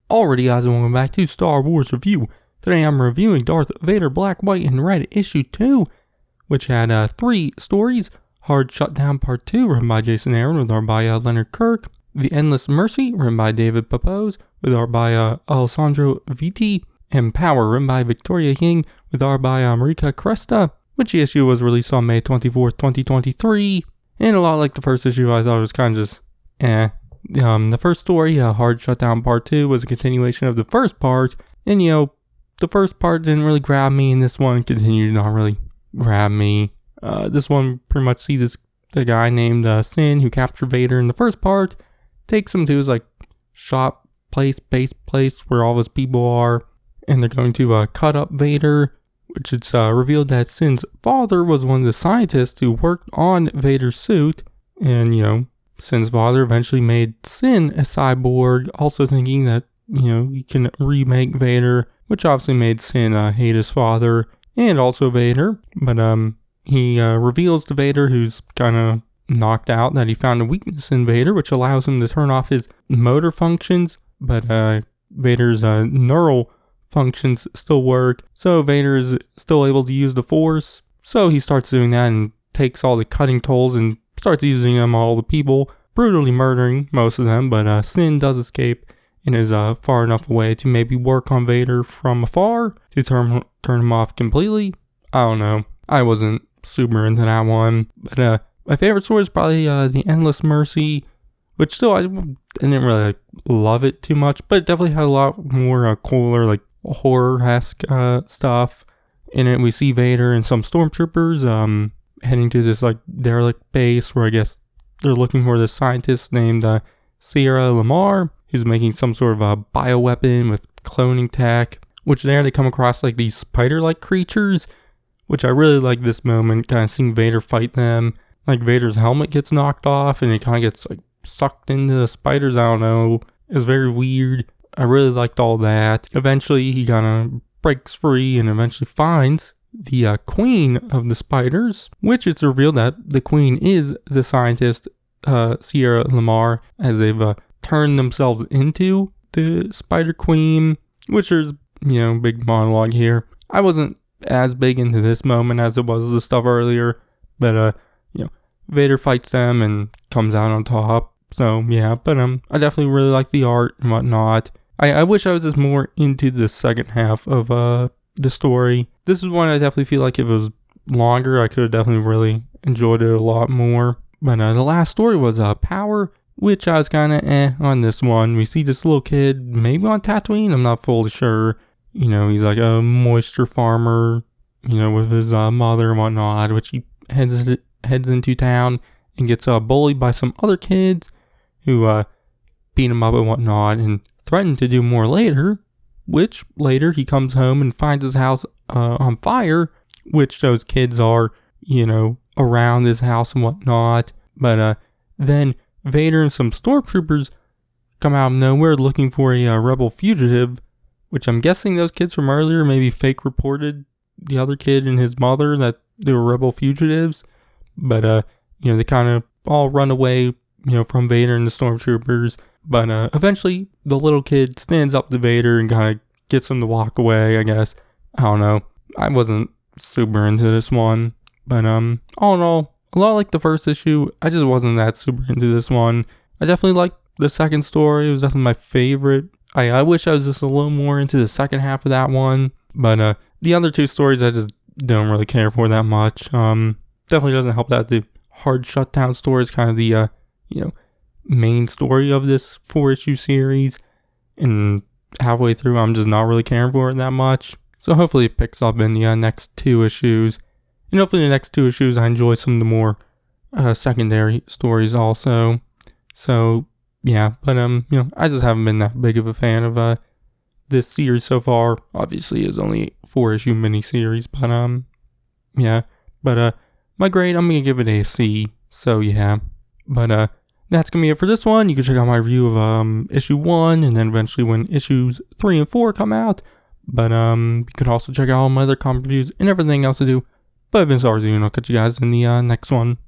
Alrighty guys, and welcome back to Star Wars Review. Today I'm reviewing Darth Vader Black, White, and Red Issue 2, which had 3 stories. Hard Shutdown Part 2, written by Jason Aaron, with art by Leonard Kirk. The Endless Mercy, written by David Papose, with art by Alessandro Vitti. And Power, written by Victoria King, with art by Marika Cresta, which the issue was released on May 24th, 2023. And a lot like the first issue, I thought it was kind of just the first story, Hard Shutdown Part 2, was a continuation of the first part, and the first part didn't really grab me, and this one continued to not really grab me. This one pretty much see the guy named Sin, who captured Vader in the first part, takes him to his base place where all his people are, and they're going to cut up Vader, which it's revealed that Sin's father was one of the scientists who worked on Vader's suit, and Sin's father eventually made Sin a cyborg, also thinking that, he can remake Vader, which obviously made Sin hate his father and also Vader. But he reveals to Vader, who's kind of knocked out, that he found a weakness in Vader, which allows him to turn off his motor functions, but Vader's neural functions still work, so Vader is still able to use the Force. So he starts doing that and takes all the cutting tools and starts using them on all the people, brutally murdering most of them, but Sin does escape and is far enough away to maybe work on Vader from afar to turn him off completely. I don't know. I wasn't super into that one, but my favorite story is probably The Endless Mercy, which still I didn't really love it too much, but it definitely had a lot more cooler, horror-esque stuff in it. We see Vader and some stormtroopers heading to this derelict base where I guess they're looking for this scientist named Sierra Lamar, who's making some sort of a bioweapon with cloning tech, which there they come across these spider-like creatures, which I really like this moment, kind of seeing Vader fight them. Vader's helmet gets knocked off and it kind of gets sucked into the spiders. I don't know. It's very weird. I really liked all that. Eventually he kind of breaks free and eventually finds the queen of the spiders, which it's revealed that the queen is the scientist Sierra Lamar, as they've turned themselves into the spider queen, which is big monologue here. I wasn't as big into this moment as it was the stuff earlier, but Vader fights them and comes out on top. So yeah, but I definitely really like the art and whatnot. I wish I was just more into the second half of the story. This is one I definitely feel like if it was longer, I could have definitely really enjoyed it a lot more. But the last story was Power, which I was kind of on this one. We see this little kid, maybe on Tatooine, I'm not fully sure. He's like a moisture farmer, with his mother and whatnot, which he heads into town and gets bullied by some other kids who beat him up and whatnot and threaten to do more later, which later he comes home and finds his house on fire, which those kids are, around his house and whatnot. But then Vader and some stormtroopers come out of nowhere looking for a rebel fugitive, which I'm guessing those kids from earlier maybe fake reported the other kid and his mother that they were rebel fugitives. But they kind of all run away, from Vader and the stormtroopers. But eventually the little kid stands up to Vader and kind of gets him to walk away, I guess. I don't know. I wasn't super into this one. But all in all, a lot like the first issue, I just wasn't that super into this one. I definitely liked the second story. It was definitely my favorite. I wish I was just a little more into the second half of that one. But the other 2 stories I just don't really care for that much. Definitely doesn't help that the Hard Shutdown story is kind of the main story of this 4-issue series, and halfway through I'm just not really caring for it that much. So hopefully it picks up in the next 2 issues, and hopefully the next 2 issues I enjoy some of the more secondary stories also. So yeah, but I just haven't been that big of a fan of this series so far. Obviously it's only a 4-issue miniseries, but yeah, but my grade, I'm gonna give it a C. So yeah, but that's going to be it for this one. You can check out my review of issue 1 and then eventually when issues 3 and 4 come out. But you can also check out all my other comic reviews and everything else I do. But I've been Starzine, and I'll catch you guys in the next one.